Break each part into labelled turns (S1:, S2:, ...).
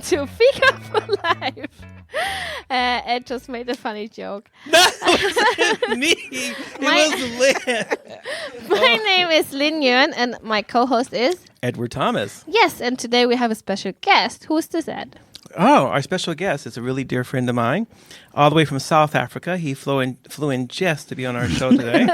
S1: to Fika for Life. Ed just made a funny joke.
S2: That wasn't me. It was Lynn.
S1: My name is Linh and my co-host is
S2: Edward Thomas.
S1: Yes, and today we have a special guest. Who's this, Ed?
S2: Oh, our special guest is a really dear friend of mine, all the way from South Africa. He flew in just to be on our show today.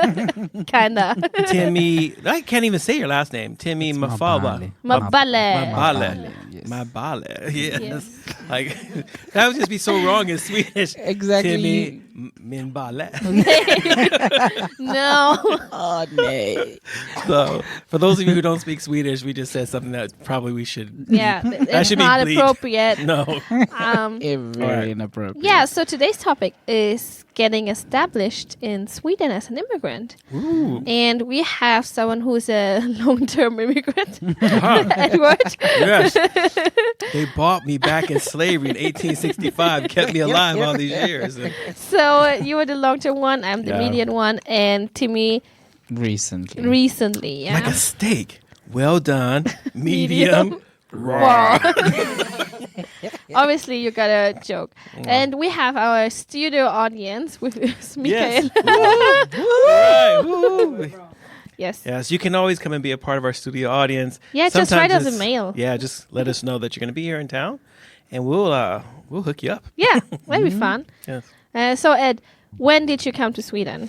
S1: Kinda.
S2: Timmy, I can't even say your last name. Timmy Mafalba.
S1: Mabale.
S3: Yes.
S2: Mabale. Yes.
S1: Yes.
S2: Like that would just be so wrong in Swedish.
S3: Exactly.
S2: Timmy Minbale.
S1: No.
S3: Oh, no.
S2: So, for those of you who don't speak Swedish, we just said something that probably we should.
S1: Yeah, it's
S2: should be
S1: not
S2: bleeped.
S1: appropriate.
S2: No.
S3: Very inappropriate.
S1: Yeah, so today's topic is getting established in Sweden as an immigrant.
S2: Ooh.
S1: And we have someone who's a long-term immigrant,
S2: Uh-huh.
S1: Edward.
S2: Yes. They bought me back in slavery in 1865, kept me alive all these years. And
S1: So you were the long-term one, I'm the
S2: Yeah.
S1: medium one, and Timmy recently. Yeah.
S2: like a steak. Well done.
S1: Medium.
S2: Medium. Raw.
S1: Obviously, you got a joke. And we have our studio audience with Mikael.
S2: Yes. Right. Woo.
S1: Yes.
S2: Yes, you can always come and be a part of our studio audience.
S1: Yeah, just
S2: Sometimes
S1: write us a
S2: it's-
S1: mail.
S2: Yeah, just let us know that you're going to be here in town, and we'll hook you up.
S1: Yeah, that'd be fun.
S2: Yes.
S1: So, Ed, when did you come to Sweden?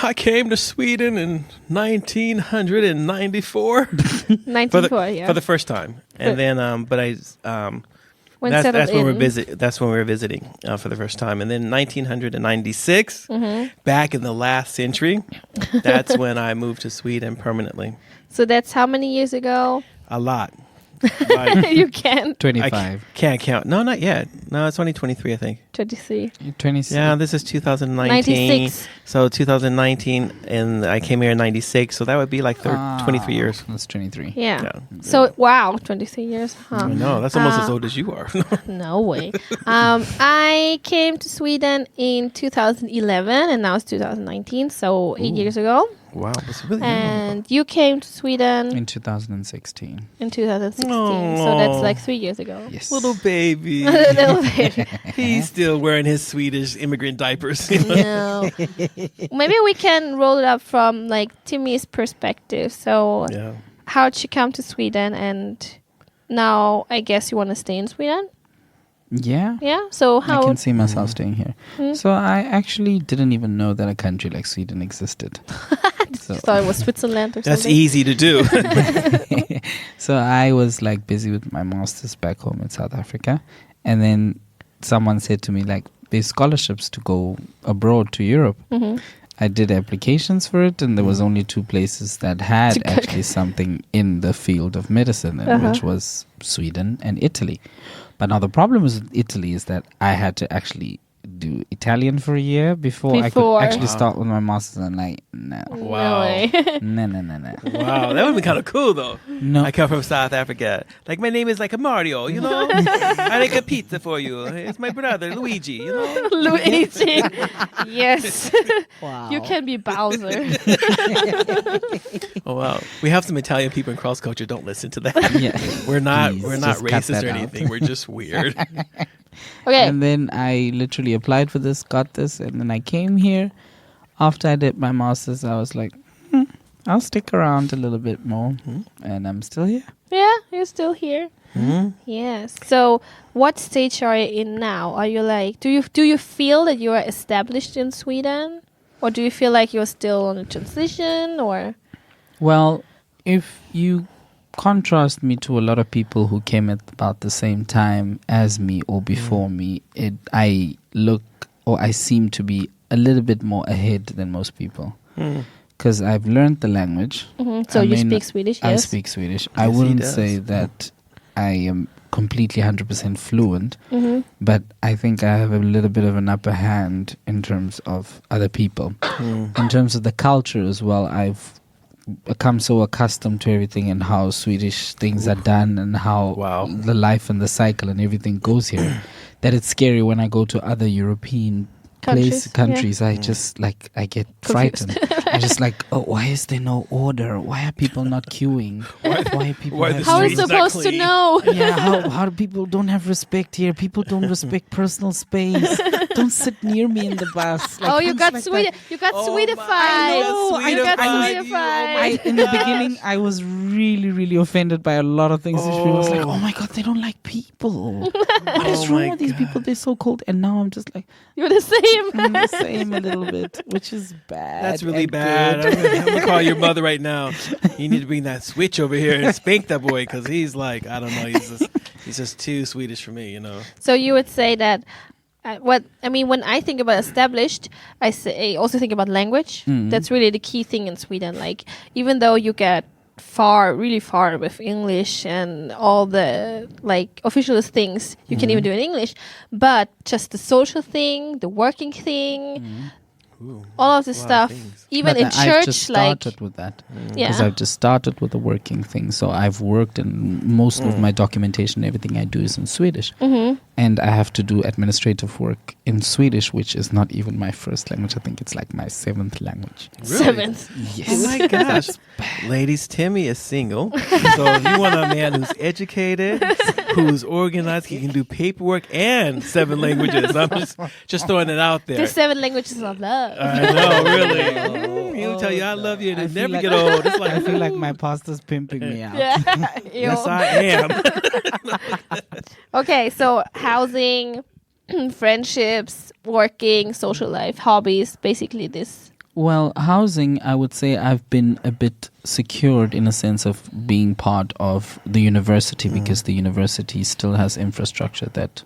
S2: I came to Sweden in 1994
S1: 1994, yeah.
S2: for the first time, and then
S1: when
S2: that's
S1: settled
S2: when
S1: in.
S2: That's when we were visiting for the first time, and then 1996, back in the last century, that's when I moved to Sweden permanently.
S1: So that's how many years ago?
S2: A lot. Like,
S1: You can.
S3: 25.
S2: can't count. No, not yet. No, it's only 23, I think.
S1: 23.
S3: 26.
S2: Yeah, this is 2019.
S1: 96.
S2: So 2019, and I came here in 96, so that would be like 23 years.
S3: That's 23.
S1: Yeah.
S2: Yeah.
S1: So, wow, 23 years. Huh?
S2: I know, that's almost as old as you are.
S1: No way. I came to Sweden in 2011, and now it's 2019, so 8 years ago.
S2: Wow, that's really
S1: And you came to Sweden
S3: In 2016.
S1: in 2016, so
S2: Aw.
S1: that's like 3 years ago.
S3: Yes.
S2: little baby.
S1: Little bit.
S2: He's still wearing his Swedish immigrant diapers.
S1: No. Maybe we can roll it up from like Timmy's perspective. So,
S2: Yeah.
S1: how'd you come to Sweden? And now I guess you want to stay in Sweden?
S3: Yeah.
S1: Yeah. So
S3: I
S1: how?
S3: can see myself staying here.
S1: Hmm?
S3: So I actually didn't even know that a country like Sweden existed. So,
S1: You thought it was Switzerland or
S2: That's
S1: something?
S2: easy to do.
S3: so I was like busy with my master's back home in South Africa, and then someone said to me like, "There's scholarships to go abroad to Europe."
S1: Mhm.
S3: I did applications for it, and there was only 2 places that had
S1: To go-
S3: actually something in the field of medicine, and
S1: Uh-huh.
S3: which was Sweden and Italy. But now the problem with Italy is that I had to actually do Italian for a year before I
S1: Before.
S3: could actually
S2: Wow.
S3: start with my master's. And like, no,
S2: Wow.
S1: No way.
S3: no.
S2: Wow, that would be kind of cool, though.
S3: No.
S2: I come from South Africa. Like, my name is like a Mario, you know? I make a pizza for you. It's my brother, Luigi, you know?
S1: Luigi. Yes.
S3: Wow.
S1: You can be Bowser.
S2: Oh, wow. We have some Italian people in cross culture. Don't listen to that.
S3: Yeah.
S2: We're not
S3: Please,
S2: not
S3: just cut
S2: racist
S3: that
S2: or
S3: out.
S2: anything. We're just weird.
S1: Okay.
S3: And then I literally applied for this, got this, and then I came here. After I did my master's, I was like, I'll stick around a little bit more. And I'm still here.
S1: Yeah, you're still here.
S2: Hmm?
S1: Yes. So, what stage are you in now? Are you like, do you feel that you are established in Sweden, or do you feel like you're still on a transition, or?
S3: Well, if you contrast me to a lot of people who came at about the same time as me or before me, I look or I seem to be a little bit more ahead than most people. Because I've learned the language.
S1: So
S3: I
S1: you
S3: mean,
S1: speak Swedish?
S3: I
S1: Yes.
S3: speak Swedish. I
S2: Yes, he
S3: wouldn't
S2: does.
S3: say that I am completely 100% fluent,
S1: Mm-hmm.
S3: but I think I have a little bit of an upper hand in terms of other people. In terms of the culture as well, I've become so accustomed to everything and how Swedish things are done and how
S2: Wow.
S3: the life and the cycle and everything goes here that it's scary when I go to other European countries, I just like I get frightened. I just like, oh, why is there no order? Why are people not queuing? Why are people?
S2: Why are the
S1: How are you
S2: streets not
S1: supposed to
S2: clean?
S1: know?
S3: Yeah, how do people don't have respect here? People don't respect personal space. Don't sit near me in the bus. Like,
S1: Oh, you
S3: things
S1: got
S3: like
S1: Sweden.
S3: that.
S1: You got
S2: Oh
S1: Swedified.
S3: I know,
S1: You got
S3: I know.
S1: Swedified.
S3: In the beginning, I was really, really offended by a lot of things. She was like, "Oh my god, they don't like people. What is
S2: Oh
S3: wrong
S2: my
S3: with these people? They're so cold." And now I'm just like,
S1: You're the same.
S3: I'm the same a little bit, which is bad.
S2: That's really
S3: and
S2: bad.
S3: good.
S2: I'm gonna call your mother right now. You need to bring that switch over here and spank that boy because he's like, I don't know, he's just too Swedish for me, you know.
S1: So you would say that when I think about established, I also think about language. That's really the key thing in Sweden. Like, even though you get really far with English and all the like official things you can even do in English, but just the social thing, the working thing, all of this
S2: a lot of
S1: stuff,
S2: things.
S1: even
S3: But
S1: in
S3: I've
S1: church,
S3: just
S1: like
S3: started with that because
S1: yeah.
S3: I've just started with the working thing. So I've worked, and most of my documentation, everything I do is in Swedish, and I have to do administrative work in Swedish, which is not even my first language. I think it's like my 7th language.
S2: Really?
S1: 7th.
S3: Yes.
S2: Oh my gosh. Ladies, Timmy is single. So if you want a man who's educated, who's organized, he can do paperwork and 7 languages. I'm just throwing it out there.
S1: The 7 languages of love.
S2: I know, really. He'll tell you I love you and
S3: I
S2: it'll
S3: feel
S2: never
S3: like-
S2: get old. It's like,
S3: I feel like my pastor's pimping me out.
S1: Yeah.
S2: yes,
S1: Ew.
S2: I am.
S1: Okay, so housing, friendships, working, social life, hobbies, basically this.
S3: Well, housing, I would say I've been a bit secured in a sense of being part of the university because the university still has infrastructure that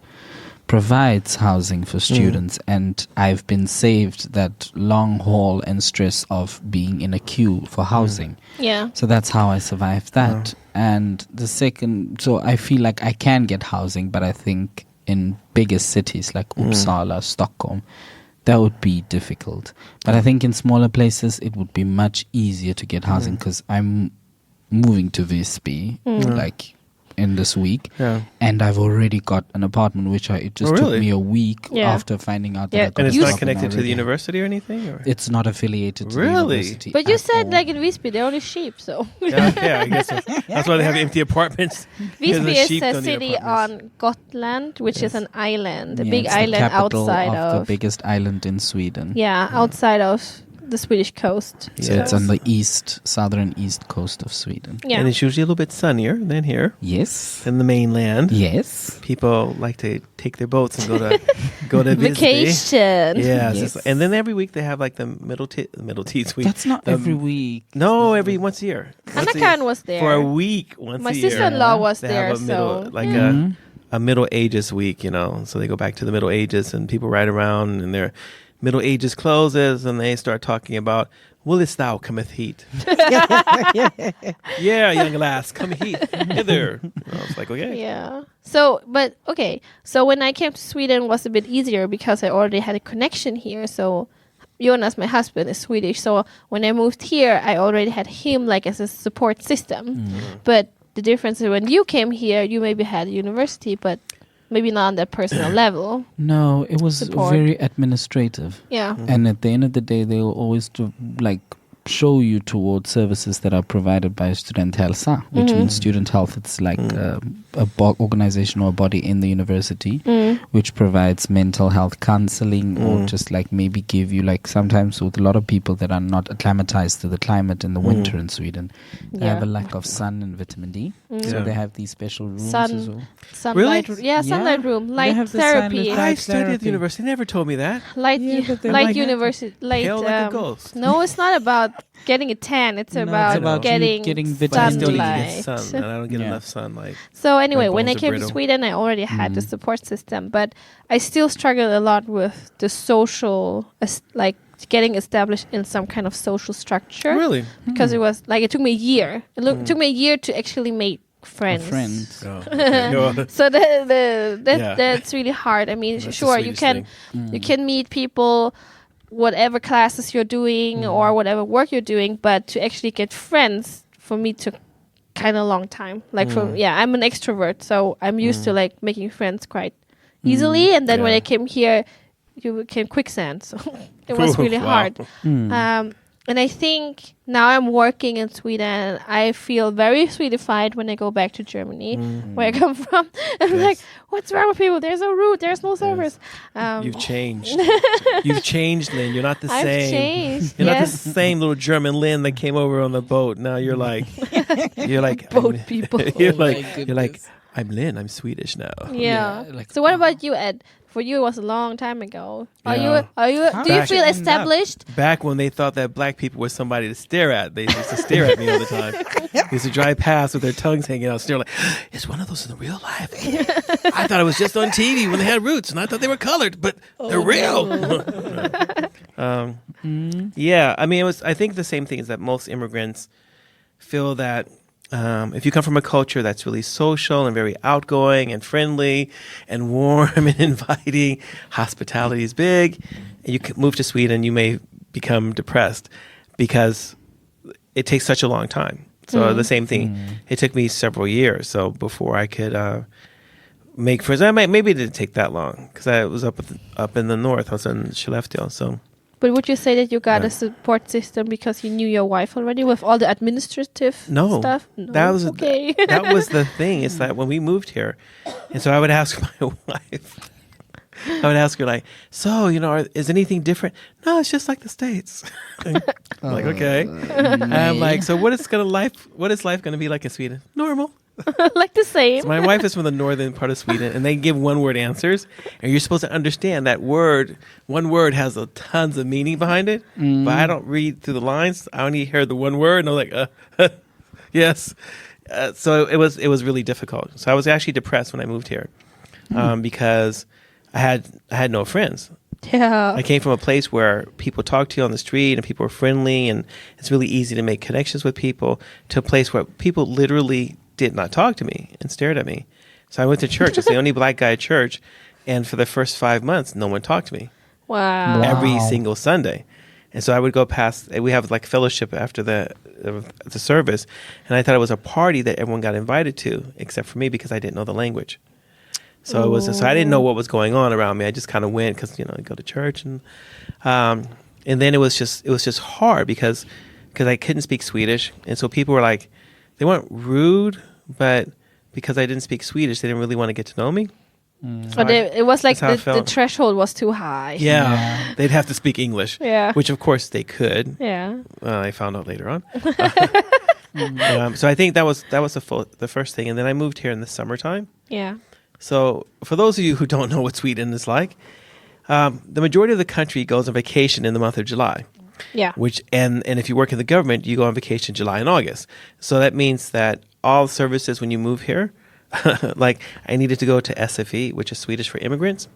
S3: provides housing for students, and I've been saved that long haul and stress of being in a queue for housing.
S1: Yeah.
S3: So that's how I survived that. And the second, so I feel like I can get housing, but I think in bigger cities like Uppsala, Stockholm, that would be difficult. But I think in smaller places, it would be much easier to get housing because I'm moving to Visby like in this week,
S2: Yeah.
S3: and I've already got an apartment, which it just
S2: Oh,
S3: took
S2: really?
S3: me a week
S1: Yeah.
S3: after finding out
S1: Yeah.
S3: that I got
S2: And
S3: an
S2: it's not
S3: apartment
S2: connected to the
S3: already.
S2: university or anything? Or?
S3: It's not affiliated to the
S2: Really?
S3: university.
S1: But you
S3: at
S1: said
S3: all.
S1: like in Visby, they're only sheep, so.
S2: Yeah, I guess that's why they have empty apartments. Because
S1: Visby
S2: the
S1: is
S2: sheep
S1: a
S2: don't need
S1: city
S2: apartments.
S1: on Gotland, which is an island, a
S3: Yeah,
S1: big
S3: it's the
S1: island
S3: capital
S1: outside
S3: of the
S1: of
S3: biggest island in Sweden.
S1: outside of the Swedish coast.
S3: So
S2: Yeah.
S3: it's on the southern east coast of Sweden.
S1: Yeah.
S2: And it's usually a little bit sunnier than here,
S3: Yes.
S2: than the mainland.
S3: Yes.
S2: People like to take their boats and go to Visby.
S1: Vacation.
S2: Yeah,
S3: Yes.
S2: and then every week they have like the middle teeth week.
S3: That's not
S2: The-
S3: every week.
S2: No, every once a year. Once a year.
S1: Anakan was there.
S2: For a week, once
S1: My
S2: a year.
S1: sister-in-law was
S2: They
S1: there,
S2: have a middle,
S1: so
S2: like
S3: Mhm.
S2: a Middle Ages week, you know. So they go back to the Middle Ages and people ride around and their Middle Ages closes and they start talking about, "Willest thou cometh heat?" Yeah, young lass, come hither. I was like, okay.
S1: Yeah. So when I came to Sweden, it was a bit easier because I already had a connection here. So Jonas, my husband, is Swedish. So when I moved here, I already had him like as a support system. But the difference is when you came here, you maybe had a university, but maybe not on that personal level.
S3: No, it was
S1: Support.
S3: very administrative.
S1: Yeah.
S3: And at the end of the day, they will always show you towards services that are provided by Student Hälsa, which means student health. It's like organization or a body in the university which provides mental health counseling or just like maybe give you like sometimes with a lot of people that are not acclimatized to the climate in the winter in Sweden, they have a lack of sun and vitamin D. So
S2: Yeah.
S3: they have these special rooms
S1: Sun-
S3: as well.
S1: Sunlight.
S2: Really?
S1: Yeah, sunlight
S3: Yeah.
S1: room.
S3: They
S1: Light
S3: have the
S1: therapy.
S3: sunlight
S2: I studied at
S3: therapy.
S2: the university. They never told me that.
S1: Light,
S3: Yeah, but they're
S1: light
S3: like-
S1: university. Light.
S2: Pale like a ghost.
S1: No, it's not about getting a tan. It's
S3: No, it's
S1: about,
S3: about you
S1: getting,
S3: getting
S2: But I still need to
S1: sunlight.
S2: get sun, and I don't get
S3: Yeah.
S2: enough sunlight.
S1: So anyway,
S2: My
S1: when I
S2: bones are
S1: came to
S2: brittle.
S1: Sweden, I already had the support system, but I still struggled a lot with the social, like getting established in some kind of social structure.
S2: Really?
S1: Because it was like it took me a year. It took me a year to actually make friends.
S3: Friends.
S2: Oh, okay. No.
S1: So
S2: Yeah.
S1: that's really hard. I mean,
S2: That's the
S1: sure you
S2: Swedish
S1: can
S2: thing.
S1: you can meet people, whatever classes you're doing or whatever work you're doing, but to actually get friends for me took kind of long time. Like I'm an extrovert, so I'm used to like making friends quite easily. And then when
S2: Yeah.
S1: I came here, you became quicksand. So it was really
S2: Wow.
S1: hard. And I think now I'm working in Sweden. I feel very Swedified when I go back to Germany, where I come from. I'm
S2: Yes.
S1: like, what's wrong with people? There's no route. There's no service.
S2: You've changed. You've changed, Lynn. You're not the
S1: I've
S2: same.
S1: changed.
S2: You're not the
S1: Yes.
S2: same little German Lynn that came over on the boat. Now you're like,
S1: Boat people.
S2: You're
S3: Oh my
S2: like,
S3: goodness.
S2: I'm Lynn. I'm Swedish now.
S1: Yeah.
S3: like,
S1: So what about you, Ed? For you, it was a long time ago. Are
S2: Yeah.
S1: you?
S3: How
S1: Do you
S3: did
S1: feel
S3: you end up?
S1: established?
S2: Back when they thought that black people were somebody to stare at, they used to stare at me all the time. They used to drive past with their tongues hanging out, staring like, "Is one of those in real life?" I thought it was just on TV when they had roots, and I thought they were colored, but they're real. Yeah, I mean, I think the same thing is that most immigrants feel that if you come from a culture that's really social and very outgoing and friendly and warm and inviting, hospitality is big, and you move to Sweden, you may become depressed because it takes such a long time. So the same thing, it took me several years so before I could make friends. Maybe it didn't take that long because I was up in the north. I was in Skellefteå, so.
S1: But would you say that you got a support system because you knew your wife already with all the administrative stuff? No.
S2: That was
S1: okay.
S2: that was the thing. Is that when we moved here, and so I would ask my wife. I would ask her like, "So, is anything different?" No, it's just like the States. I'm like, okay. And I'm like, so what is life gonna be like in Sweden? Normal.
S1: Like the same.
S2: So my wife is from the northern part of Sweden, and they give one-word answers, and you're supposed to understand that one word has tons of meaning behind it, but I don't read through the lines. I only hear the one word, and I'm like, yes. So it was really difficult. So I was actually depressed when I moved here because I had no friends.
S1: Yeah.
S2: I came from a place where people talk to you on the street and people are friendly, and it's really easy to make connections with people, to a place where people literally did not talk to me and stared at me. So I went to church. I was the only black guy at church, and for the first 5 months, no one talked to me.
S1: Wow.
S2: Every single Sunday. And so I would go past. We have like fellowship after the service, and I thought it was a party that everyone got invited to, except for me because I didn't know the language. So it was. So I didn't know what was going on around me. I just kind of went because I go to church, and then it was just hard because I couldn't speak Swedish, and so people were like, they weren't rude, but because I didn't speak Swedish, they didn't really want to get to know me. So
S1: it was like
S2: that's how
S1: the
S2: it felt.
S1: threshold was too high.
S2: Yeah, they'd have to speak English.
S1: Yeah.
S2: Which of course they could.
S1: Yeah.
S2: I found out later on. So I think that was the first thing, and then I moved here in the summertime.
S1: Yeah.
S2: So for those of you who don't know what Sweden is like, the majority of the country goes on vacation in the month of July.
S1: Yeah.
S2: Which and if you work in the government, you go on vacation July and August. So that means that all services when you move here, like I needed to go to SFE, which is Swedish for immigrants,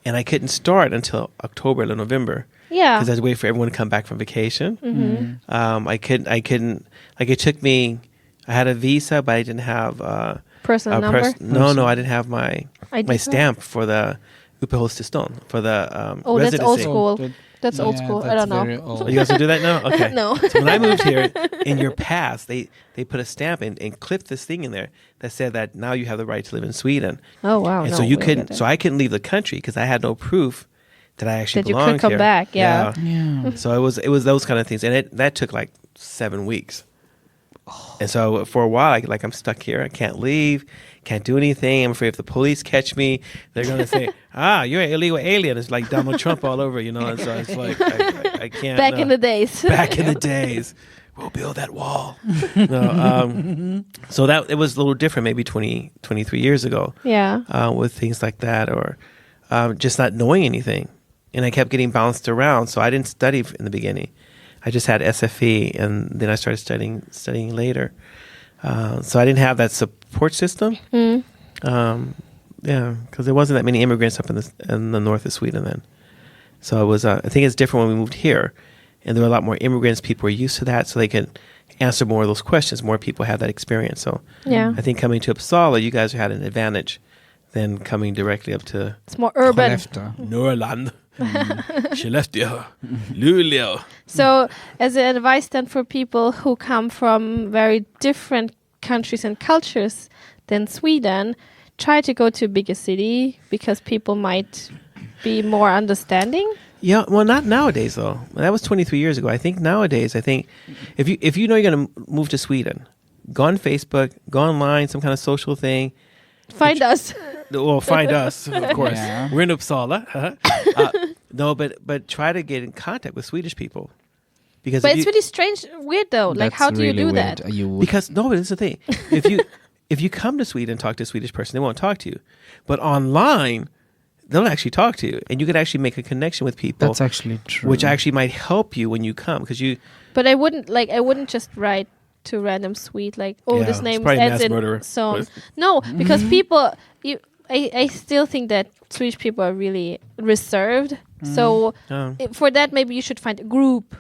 S2: and I couldn't start until October or November.
S1: Yeah.
S2: Because I had to wait for everyone to come back from vacation.
S1: Mm-hmm.
S2: I couldn't. Like it took me. I had a visa, but I didn't have
S1: Personal number?
S2: No, I didn't have my
S1: ID
S2: stamp for the uppehållstillstånd for the
S1: Oh, that's
S2: residency.
S1: old school. That's old
S3: Yeah,
S1: school. I
S3: that's
S1: don't know.
S3: very old.
S2: Oh, you guys don't do that now? Okay.
S1: No.
S2: So when I moved here, in your pass, they put a stamp and clipped this thing in there that said that now you have the right to live in Sweden.
S1: Oh wow.
S2: And
S1: no,
S2: so you
S1: we don't
S2: couldn't.
S1: get
S2: So
S1: it.
S2: I couldn't leave the country because I had no proof that I actually
S1: That you could
S2: belonged
S1: come
S2: here.
S1: back, yeah.
S3: Yeah.
S2: So it was those kind of things, and that took like 7 weeks. And so for a while, I'm stuck here. I can't leave, can't do anything. I'm afraid if the police catch me, they're going to say, you're an illegal alien. It's like Donald Trump all over, And so it's like, I can't.
S1: Back in the days.
S2: Back in the days. We'll build that wall. So that it was a little different maybe 23 years ago.
S1: Yeah.
S2: With things like that or just not knowing anything. And I kept getting bounced around. So I didn't study in the beginning. I just had SFE, and then I started studying later. So I didn't have that support system. Because there wasn't that many immigrants up in the north of Sweden then. So it was. I think it's different when we moved here, and there were a lot more immigrants. People were used to that, so they could answer more of those questions. More people had that experience. So
S1: Yeah.
S2: I think coming to Uppsala, you guys had an advantage than coming directly up to
S1: It's more urban.
S3: Skellefteå.
S2: Norrland, Skellefteå, Luleå.
S1: So, as an advice then for people who come from very different countries and cultures than Sweden, try to go to a bigger city because people might be more understanding.
S2: Yeah, well, not nowadays though. That was 23 years ago. I think nowadays, if you know you're going to move to Sweden, go on Facebook, go online, some kind of social thing.
S1: Find us.
S2: Well, find us, of course.
S3: Yeah.
S2: We're in Uppsala. No, but try to get in contact with Swedish people. Because
S1: But it's really strange, weird though. Like,
S3: That's
S1: how do you
S3: really
S1: do
S3: weird.
S1: that?
S3: You would,
S2: Because no, but it's the thing. If you come to Sweden and talk to a Swedish person, they won't talk to you. But online, they'll actually talk to you, and you could actually make a connection with people.
S3: that's actually true.
S2: which actually might help you when you come, because you.
S1: But I wouldn't just write to random Swede like, oh,
S2: Yeah,
S1: this
S2: it's
S1: name
S2: probably
S1: ends
S2: mass
S1: in
S2: murderer.
S1: so.
S2: What?
S1: No, because people, I still think that Swedish people are really reserved. So for that, maybe you should find a group,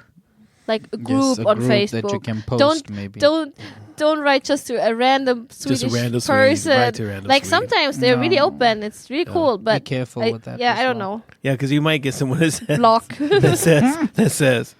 S1: like a group on Facebook.
S3: that you can post. Maybe
S1: Don't write just to a random Swedish
S2: a random Swede.
S1: person.
S2: Write to a random
S1: like
S2: Swede.
S1: sometimes they're really
S3: No.
S1: open. It's really cool, but
S3: be careful with that.
S1: Yeah,
S3: as
S1: I don't
S3: well.
S1: know.
S2: Yeah, because you might get someone
S1: Block.
S2: that says,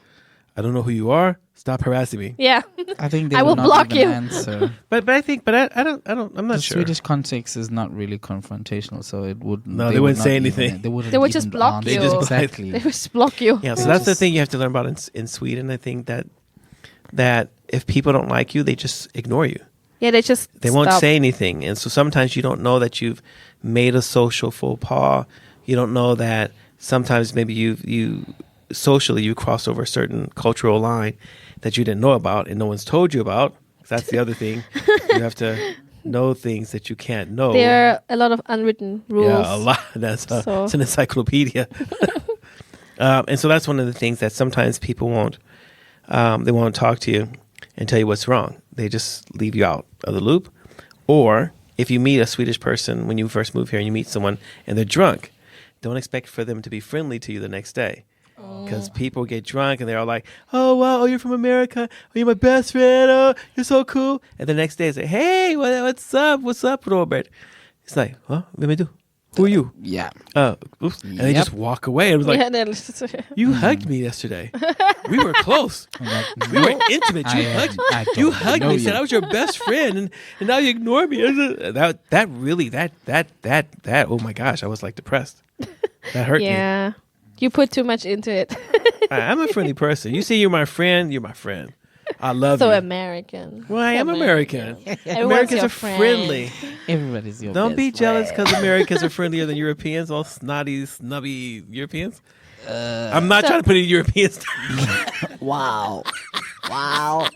S2: I don't know who you are. Stop harassing me.
S1: Yeah.
S3: I think they
S1: I will
S3: not
S1: block
S3: even
S1: you.
S3: Answer.
S2: But I think, I'm not
S3: The
S2: sure.
S3: Swedish context is not really confrontational, so it wouldn't.
S2: No, they wouldn't
S3: would
S2: say
S3: not
S2: anything.
S3: Even, they wouldn't.
S1: They would just
S3: even
S1: block
S3: answer.
S1: you.
S2: They just-
S3: exactly.
S1: They just block you.
S2: Yeah, so that's the thing you have to learn about in Sweden. I think that if people don't like you, they just ignore you.
S1: Yeah, they
S2: Won't
S1: stop.
S2: say anything. And so sometimes you don't know that you've made a social faux pas. You don't know that sometimes maybe you socially you cross over a certain cultural line that you didn't know about and no one's told you about. That's the other thing. You have to know things that you can't know.
S1: There are a lot of unwritten rules.
S2: Yeah, a lot. It's an encyclopedia. And so that's one of the things that sometimes people won't. They won't talk to you and tell you what's wrong. They just leave you out of the loop. Or if you meet a Swedish person when you first move here and you meet someone and they're drunk, don't expect for them to be friendly to you the next day. Because people get drunk and they're all like, oh, wow, you're from America. Oh, you're my best friend. Oh, you're so cool. And the next day, it's like, hey, what's up? What's up, Robert? It's like, huh? What do I do? Who are you?
S3: Yeah.
S2: Oops. And they just walk away. And it was like,
S1: Yeah, they're
S2: you hugged me yesterday. We were close.
S3: I'm like,
S2: We were intimate.
S3: I don't
S2: You hugged
S3: know
S2: me.
S3: you.
S2: Said I was your best friend, and now you ignore me. That really. Oh my gosh, I was like depressed. That hurt me.
S1: yeah. You put too much into it.
S2: I'm a friendly person. You say you're my friend. You're my friend. I love
S1: So
S2: you.
S1: American.
S2: Well, I am American.
S1: Everyone's
S2: Americans
S1: your
S2: are
S1: friend.
S2: friendly.
S3: Everybody's your
S2: Don't
S3: best
S2: be jealous
S3: friend.
S2: because Americans are friendlier than Europeans. All snotty, snubby Europeans. I'm not trying to put any Europeans down.
S3: Wow. Wow.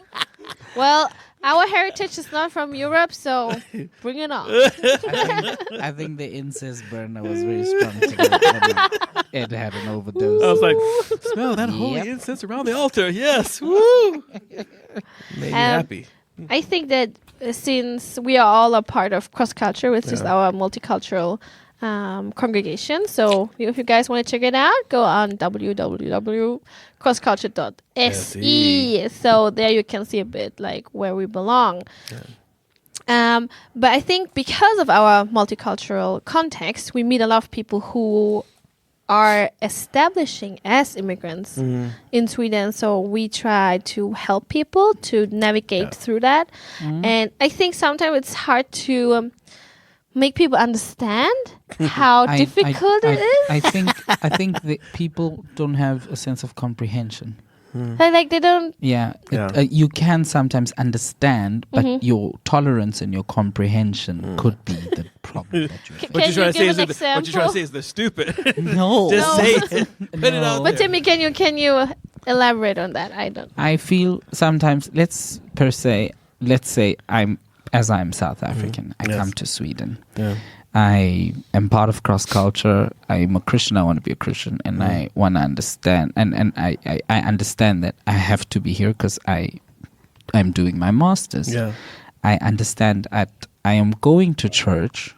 S1: Well, our heritage is not from Europe, so bring it on.
S3: I think the incest burner was very strong today. Ed had an overdose.
S2: I was like, smell that holy
S3: Yep.
S2: incense around the altar. Yes. Woo. Made me happy.
S1: I think that since we are all a part of cross culture, which is our multicultural congregation, so if you guys want to check it out, go on www.crossculture.se. So there you can see a bit like where we belong. But I think because of our multicultural context, we meet a lot of people who are establishing as immigrants in Sweden. So we try to help people to navigate through that. And I think sometimes it's hard to make people understand how difficult it is.
S3: I think that people don't have a sense of comprehension.
S1: Like they don't.
S3: Yeah,
S2: Yeah.
S3: You can sometimes understand, but your tolerance and your comprehension could be the problem that you have.
S2: What you're trying to say is
S1: an
S2: what you're trying to say is they're stupid.
S3: No.
S2: Just say it. Put it
S3: No.
S2: out
S1: But
S2: there.
S1: Timmy, can you elaborate on that? I don't.
S3: I feel sometimes, let's say I'm South African. I
S2: Yes.
S3: come to Sweden.
S2: Yeah.
S3: I am part of cross culture. I'm a Christian. I want to be a Christian, and I want to understand. And I understand that I have to be here because I'm doing my masters.
S2: Yeah.
S3: I understand that I am going to church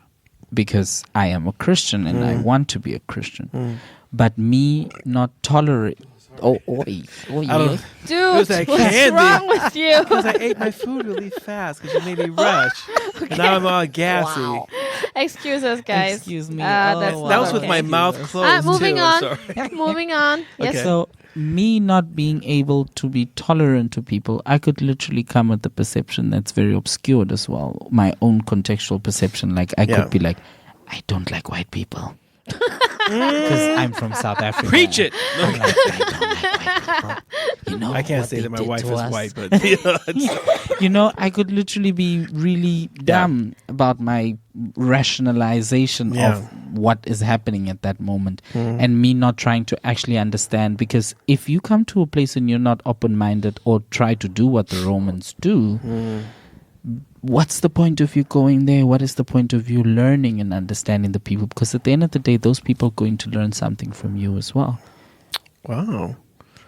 S3: because I am a Christian and I want to be a Christian. But me not tolerate. Oh,
S2: I don't.
S1: Dude,
S2: was like
S1: what's
S2: candy.
S1: wrong with you?
S2: Because I ate my food really fast because you made me rush. And now I'm all gassy.
S1: Excuse us, guys.
S3: Excuse me.
S1: That's
S3: Oh,
S2: That
S1: not
S2: was with
S1: okay.
S2: my mouth closed
S1: moving
S2: too.
S1: on.
S2: I'm sorry.
S1: Moving on. Yes.
S2: Okay.
S3: So me not being able to be tolerant to people, I could literally come with the perception that's very obscured as well. My own contextual perception. Like I
S2: Yeah.
S3: could be like, I don't like white people. because I'm from South Africa.
S2: Preach it.
S3: I'm like, I don't like white people. You know,
S2: I can't
S3: what
S2: say
S3: they
S2: that my
S3: did
S2: wife
S3: to
S2: is
S3: us?
S2: white, but you know, it's-
S3: You know, I could literally be really dumb about my rationalization
S2: Yeah.
S3: of what is happening at that moment and me not trying to actually understand. Because if you come to a place and you're not open-minded or try to do what the Romans do, what's the point of you going there? What is the point of you learning and understanding the people? Because at the end of the day, those people are going to learn something from you as well.
S2: wow.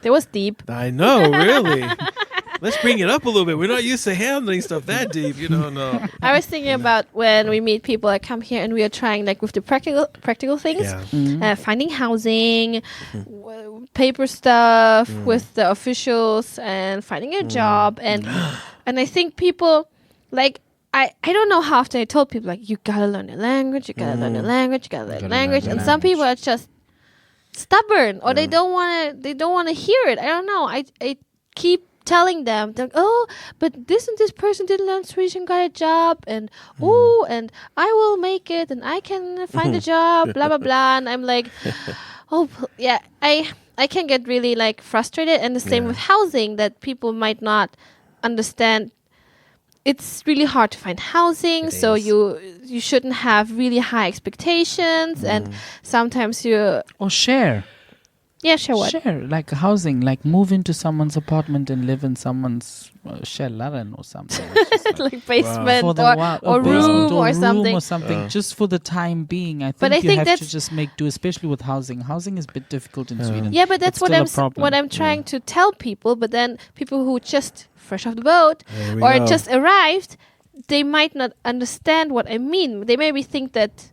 S1: That was deep.
S2: I know, really. Let's bring it up a little bit. We're not used to handling stuff that deep, you know. No.
S1: I was thinking about when we meet people that come here and we are trying like with the practical things,
S2: Yeah.
S1: finding housing, paper stuff with the officials, and finding a job, and I think people like. I don't know how often I told people like you gotta learn the language, you gotta learn the language, you gotta learn the language, and some people are just stubborn or they don't want to hear it. I don't know. I keep telling them like, oh, but this and this person didn't learn Swedish and got a job, and and I will make it, and I can find a job, blah blah blah, and I'm like, oh yeah, I can get really like frustrated, and the same with housing, that people might not understand. It's really hard to find housing, so you shouldn't have really high expectations, and sometimes you
S3: Or share.
S1: share what
S3: Share, like housing, like move into someone's apartment and live in someone's källaren or something. It's just like,
S1: like basement
S3: for the
S1: or,
S3: or
S1: room or
S3: room
S1: something.
S3: just for the time being. I think
S1: But I
S3: you
S1: think
S3: have to
S1: that's-
S3: just make do, especially with housing. Housing is a bit difficult in Sweden.
S1: Yeah, but that's
S3: It's
S1: what
S3: still
S1: I'm
S3: a problem.
S1: what I'm trying to tell people. But then people who just fresh off the boat
S2: There we
S1: or
S2: go.
S1: just arrived, they might not understand what I mean. They maybe think that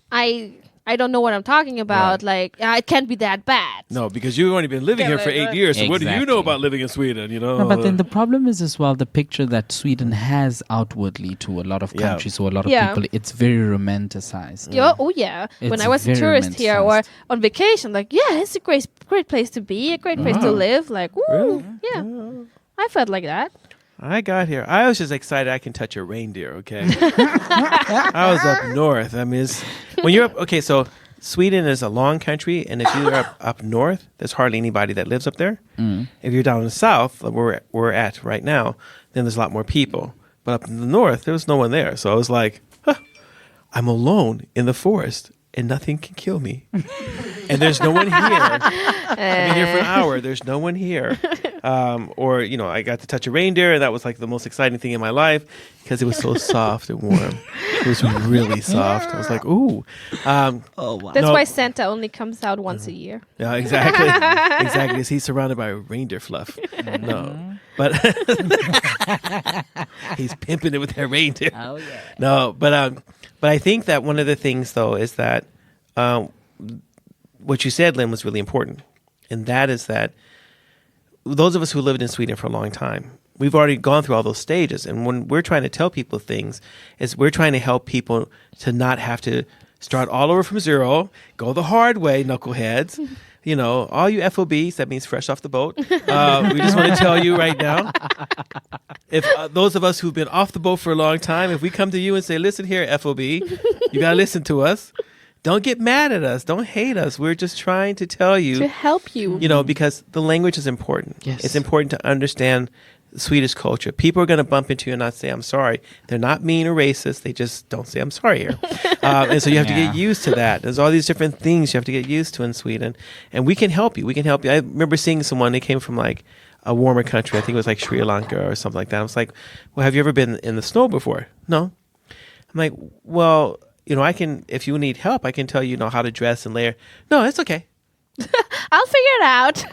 S1: I don't know what I'm talking about.
S2: Right.
S1: Like it can't be that bad.
S2: No, because you've only been living here for 8 years. So what do you know
S3: Exactly.
S2: about living in Sweden? You know.
S3: No, but then the problem is as well the picture that Sweden has outwardly to a lot of
S2: Yeah.
S3: countries or a lot of
S1: Yeah.
S3: people. It's very romanticized.
S1: Yeah, oh yeah. When
S3: It's
S1: I was a
S3: very
S1: tourist here or
S3: romanticized.
S1: on vacation, like it's a great place to be, a great place to live. Like, woo,
S2: Really?
S1: yeah. I felt like that.
S2: I got here. I was just excited I can touch a reindeer, okay? I was up north. I mean, when you're up, okay, so Sweden is a long country, and if you're up north, there's hardly anybody that lives up there. If you're down in the south, where we're at right now, then there's a lot more people. But up in the north, there was no one there. So I was like, I'm alone in the forest, and nothing can kill me. And there's no one here. I've been here for an hour. There's no one here. Or, I got to touch a reindeer, and that was like the most exciting thing in my life because it was so soft and warm. It was really soft. I was like, ooh.
S3: Oh wow.
S1: That's
S2: No.
S1: why Santa only comes out once a year.
S2: Yeah, exactly. Exactly. Because he's surrounded by reindeer fluff. No. But he's pimping it with that reindeer.
S3: Oh yeah.
S2: No, but I think that one of the things, though, is that what you said, Lynn, was really important. And that is that those of us who lived in Sweden for a long time, we've already gone through all those stages. And when we're trying to tell people things, is we're trying to help people to not have to start all over from zero, go the hard way, knuckleheads. All you FOBs, that means fresh off the boat. We just want to tell you right now, if those of us who've been off the boat for a long time, if we come to you and say, listen here, FOB, you got to listen to us. Don't get mad at us. Don't hate us. We're just trying to tell you.
S1: To help you.
S2: Because the language is important.
S3: Yes.
S2: It's important to understand Swedish culture. People are going to bump into you and not say, I'm sorry. They're not mean or racist. They just don't say, I'm sorry here. And so you have to get used to that. There's all these different things you have to get used to in Sweden. And we can help you. We can help you. I remember seeing someone, they came from like a warmer country. I think it was like Sri Lanka or something like that. I was like, well, have you ever been in the snow before? No. I'm like, well, I can, if you need help, I can tell you, how to dress and layer. No, it's okay.
S1: I'll figure it out.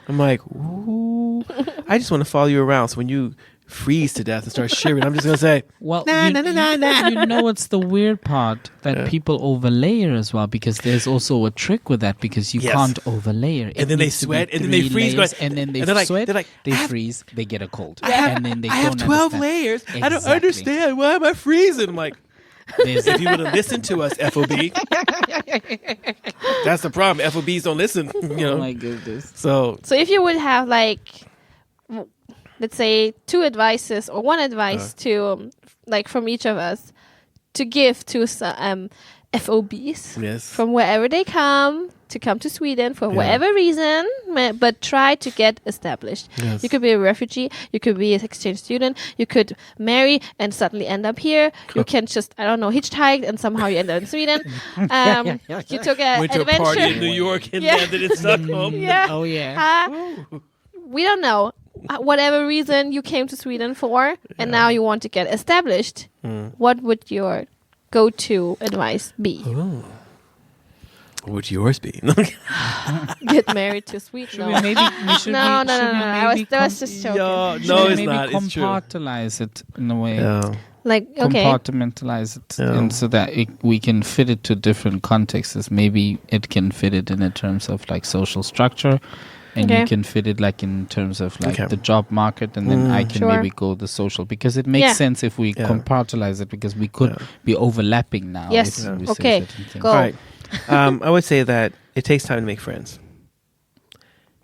S2: I'm like, ooh, I just want to follow you around. So when you freeze to death and start shivering, I'm just going to say,
S3: Well,
S2: nah.
S3: you know what's the weird part? That people overlayer as well, because there's also a trick with that, because you
S2: Yes.
S3: can't overlayer.
S2: And then they sweat, and then they freeze,
S3: layers,
S2: going-
S3: and then they
S2: and they're like-
S3: sweat,
S2: they're like,
S3: they
S2: I have-
S3: freeze, they get a cold.
S2: I have,
S3: and then they
S2: I have
S3: don't
S2: 12
S3: understand.
S2: layers. I don't
S3: Exactly.
S2: understand. Why am I freezing? I'm like,
S3: There's
S2: if you would have listened to us, FOB. That's the problem. FOBs don't listen.
S3: oh my goodness.
S2: So
S1: So if you would have let's say 2 advices or one advice to like from each of us to give to FOBs
S2: Yes.
S1: from wherever they come to Sweden for whatever reason, but try to get established.
S2: Yes.
S1: You could be a refugee, you could be an exchange student, you could marry and suddenly end up here. You can just, I don't know, hitchhike and somehow you end up in Sweden. You took an
S2: Went to
S1: adventure.
S2: a party in New York and landed in Stockholm.
S1: Yeah.
S3: Oh yeah.
S1: We don't know. Whatever reason you came to Sweden for, and now you want to get established, what would your go-to advice be?
S2: What would yours be?
S1: Get married to Sweden?
S3: Should we maybe?
S1: No. I was just joking.
S2: No, it's
S3: maybe
S2: not. It's true.
S3: compartmentalize it in a way.
S2: Yeah.
S1: Like, okay.
S3: Compartmentalize it, and so that we can fit it to different contexts. Maybe it can fit it in terms of like social structure, and you can fit it like in terms of like the job market, and then I can maybe go the social, because it makes sense if we compartmentalize it, because we could be overlapping now.
S1: Yes.
S3: If we say
S1: Okay.
S3: certain things.
S1: Go.
S2: All right. I would say that it takes time to make friends.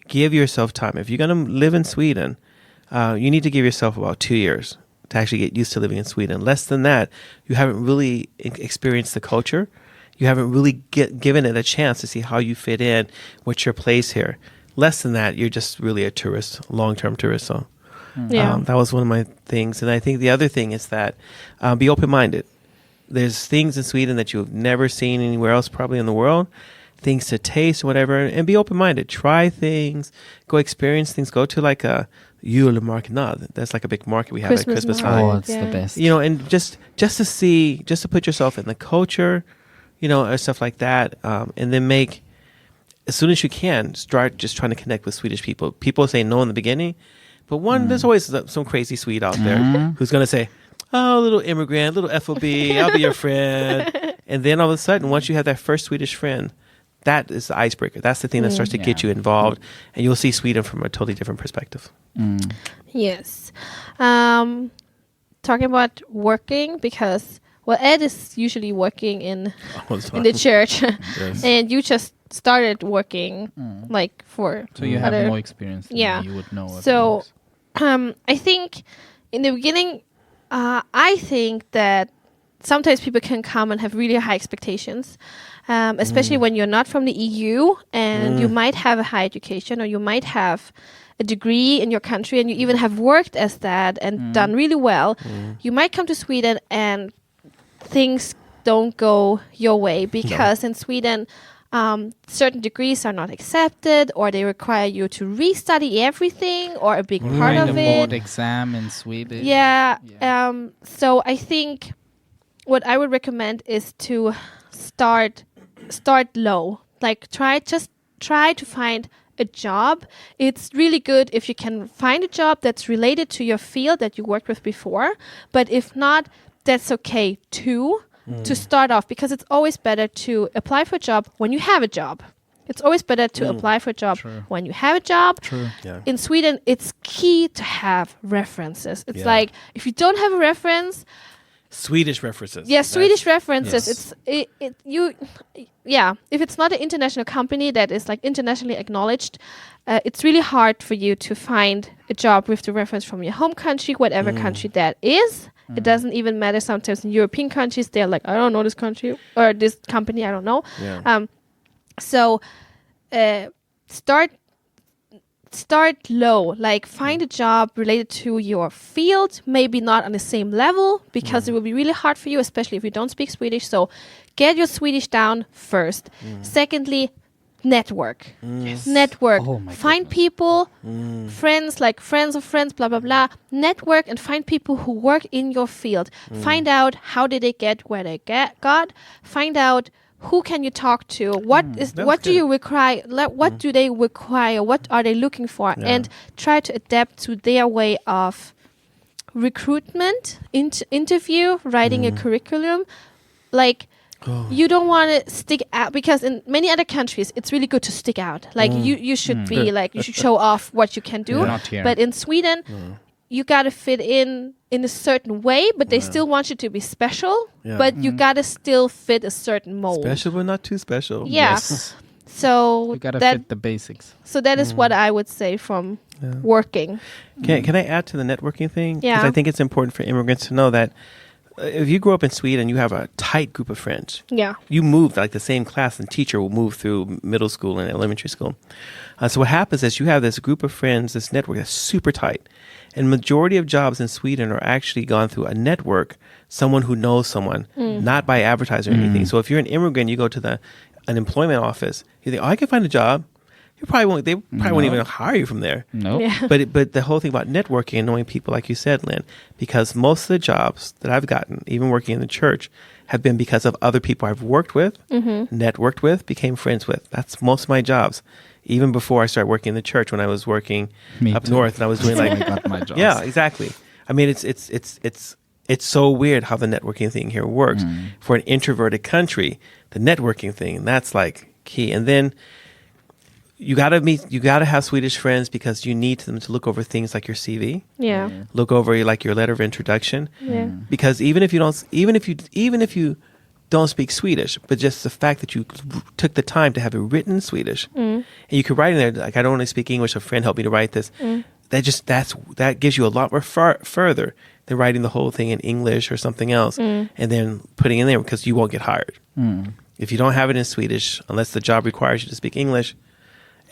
S2: Give yourself time. If you're going to live in Sweden, you need to give yourself about 2 years to actually get used to living in Sweden. Less than that, you haven't really experienced the culture. You haven't really given it a chance to see how you fit in, what's your place here. Less than that, you're just really a tourist, long-term tourist. So that was one of my things. And I think the other thing is that be open-minded. There's things in Sweden that you've never seen anywhere else probably in the world, things to taste, whatever, and be open-minded. Try things, go experience things, go to like a julemarknad. That's like a big market we have at Christmas
S1: market.
S2: time.
S3: Oh, it's the best.
S2: You know, and just to see, just to put yourself in the culture, you know, or stuff like that, and then make, as soon as you can, start just trying to connect with Swedish people. People say no in the beginning, but there's always some crazy Swede out there who's going to say, oh, little immigrant, little FOB, I'll be your friend. And then all of a sudden, once you have that first Swedish friend, that is the icebreaker. That's the thing that starts to get you involved, and you'll see Sweden from a totally different perspective.
S1: Yes. Talking about working, because Ed is usually working in the church, and you just started working like for
S3: So you have more experience than me, you would know.
S1: So I think in the beginning, I think that sometimes people can come and have really high expectations, especially when you're not from the EU and you might have a high education, or you might have a degree in your country and you even have worked as that and done really well. You might come to Sweden and things don't go your way, because in Sweden certain degrees are not accepted, or they require you to restudy everything, or a big part of it.
S3: Board exam in Sweden.
S1: So I think what I would recommend is to start low. Like try to find a job. It's really good if you can find a job that's related to your field that you worked with before, but if not, that's okay too. To start off, because it's always better to apply for a job when you have a job. It's always better to apply for a job when you have a job. In Sweden, it's key to have references. It's like, if you don't have a reference,
S2: Swedish references.
S1: Yeah, Swedish references. Yes. If it's not an international company that is like internationally acknowledged, it's really hard for you to find a job with the reference from your home country, whatever country that is. It doesn't even matter. Sometimes in European countries, they're like, I don't know this country or this company, I don't know. So start low, like find a job related to your field, maybe not on the same level, because it will be really hard for you, especially if you don't speak Swedish. So get your Swedish down first. Secondly, network. Network. Find people, friends, like friends of friends, blah, blah, blah. Network and find people who work in your field. Find out how did they get where they got. Find out who can you talk to. What do you require? What do they require? What are they looking for? And try to adapt to their way of recruitment, interview, writing a curriculum. Like, you don't want to stick out, because in many other countries it's really good to stick out. Like you should be like, you should show off what you can do.
S3: Not here.
S1: But in Sweden, you gotta fit in a certain way, but they still want you to be special. But you gotta still fit a certain mold.
S2: Special, but not too special.
S1: So
S3: you gotta fit the basics.
S1: So that is what I would say from working.
S2: Can I add to the networking thing? Because I think it's important for immigrants to know that if you grow up in Sweden, you have a tight group of friends.
S1: Yeah.
S2: You move, like the same class and teacher will move through middle school and elementary school. So what happens is you have this group of friends, this network that's super tight. And majority of jobs in Sweden are actually gone through a network, someone who knows someone, not by advertising or anything. So if you're an immigrant, you go to the unemployment office, you think, oh, I can find a job. They probably won't even hire you from there.
S3: No.
S1: Yeah.
S2: But the whole thing about networking and knowing people, like you said, Lynn, because most of the jobs that I've gotten, even working in the church, have been because of other people I've worked with, networked with, became friends with. That's most of my jobs. Even before I started working in the church, when I was working up north, and I was doing
S3: I got my jobs.
S2: yeah, exactly. I mean, it's so weird how the networking thing here works. For an introverted country, the networking thing, that's like key. And then you gotta have Swedish friends because you need them to look over things like your CV,
S1: Yeah.
S2: look over like your letter of introduction.
S1: Yeah.
S2: Because even if you don't speak Swedish, but just the fact that you took the time to have it written in Swedish, and you could write in there like, I don't only speak English. A friend helped me to write this. That gives you a lot more further than writing the whole thing in English or something else, and then putting it in there because you won't get hired. If you don't have it in Swedish, unless the job requires you to speak English,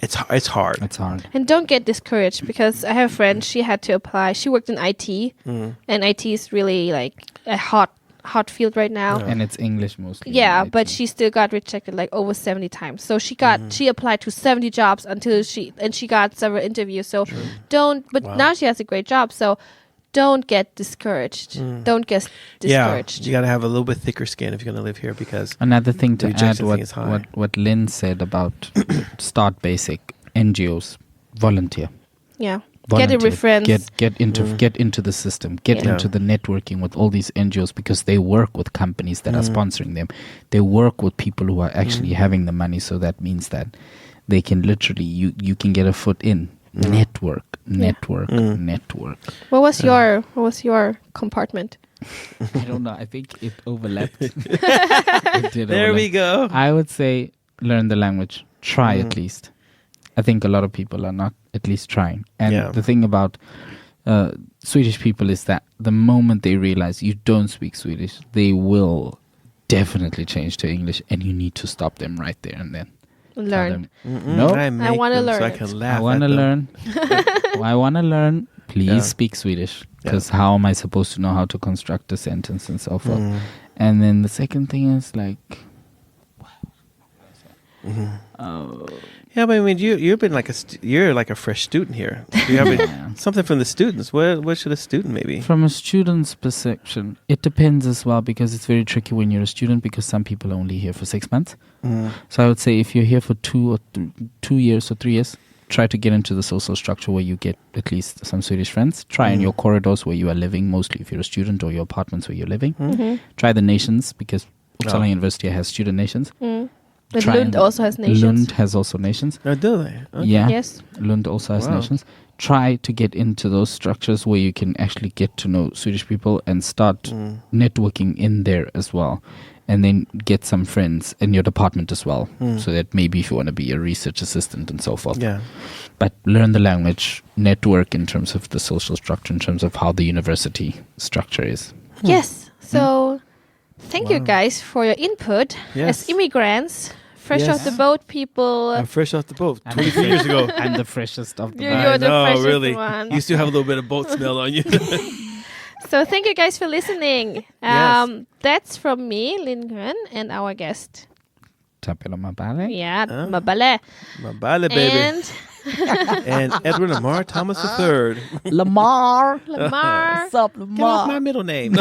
S2: it's hard.
S3: It's hard.
S1: And don't get discouraged, because I have a friend, she had to apply. She worked in IT, and IT is really like a hot field right now.
S3: And it's English mostly.
S1: Yeah,
S3: right?
S1: but she still got rejected like over 70 times. So she applied to 70 jobs until she got several interviews. So now she has a great job. So don't get discouraged. Don't get discouraged.
S2: Yeah, you got to have a little bit thicker skin if you're going to live here, because
S3: Another thing to add
S2: rejection thing is high.
S3: what Lynn said about start basic, NGOs, volunteer.
S1: Yeah.
S3: Volunteer.
S1: Get a reference.
S3: Get into the system. Get into the networking with all these NGOs, because they work with companies that are sponsoring them. They work with people who are actually having the money. So that means that they can literally you can get a foot in. Network.
S1: What was your compartment?
S3: I don't know. I think it overlapped. It did
S2: there
S3: overlap.
S2: we go.
S3: I would say learn the language. Try at least. I think a lot of people are not at least trying. And the thing about Swedish people is that the moment they realize you don't speak Swedish, they will definitely change to English, and you need to stop them right there and then.
S1: Learn.
S3: No,
S1: I want to learn.
S2: So I can laugh.
S3: I want to learn. I want to learn. Please speak Swedish, because how am I supposed to know how to construct a sentence and so forth? And then the second thing is like,
S2: Yeah, but I mean, you've been like you're like a fresh student here. Do you have something from the students? What should a student maybe?
S3: From a student's perception, it depends as well, because it's very tricky when you're a student, because some people are only here for 6 months. So I would say if you're here for 2 years or 3 years, try to get into the social structure where you get at least some Swedish friends. Try in your corridors where you are living, mostly if you're a student, or your apartments where you're living. Try the nations, because Uppsala University has student nations.
S1: But Lund also has nations.
S3: Lund has also nations.
S2: Oh, do they? Okay.
S3: Yeah.
S1: Yes.
S3: Lund also has nations. Try to get into those structures where you can actually get to know Swedish people and start networking in there as well. And then get some friends in your department as well. So that maybe if you want to be a research assistant and so forth.
S2: Yeah.
S3: But learn the language, network in terms of the social structure, in terms of how the university structure is.
S1: Yes. So thank you guys for your input.
S2: Yes.
S1: As immigrants, fresh off the boat people.
S2: I'm fresh off the boat 23 years ago.
S3: I'm the freshest of the
S1: You're the freshest
S2: really.
S1: one.
S2: You still have a little bit of boat smell on you.
S1: So thank you guys for listening.
S2: Yes.
S1: That's from me, Lindgren, and our guest.
S3: Tapela Mabale.
S1: Yeah, Mabale.
S2: Mabale, baby.
S1: And
S2: And Edward Lamar Thomas III.
S3: Lamar.
S1: Lamar.
S3: What's up,
S2: Get off
S3: Lamar?
S2: my middle name.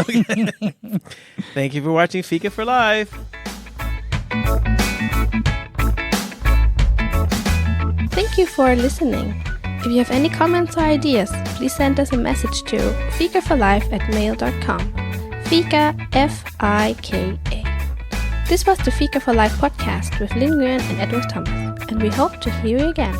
S2: Thank you for watching Fika for Life.
S1: Thank you for listening. If you have any comments or ideas, please send us a message to fikaforlife@mail.com. Fika, F-I-K-A. This was the Fika for Life podcast with Lindgren and Edward Thomas, and we hope to hear you again.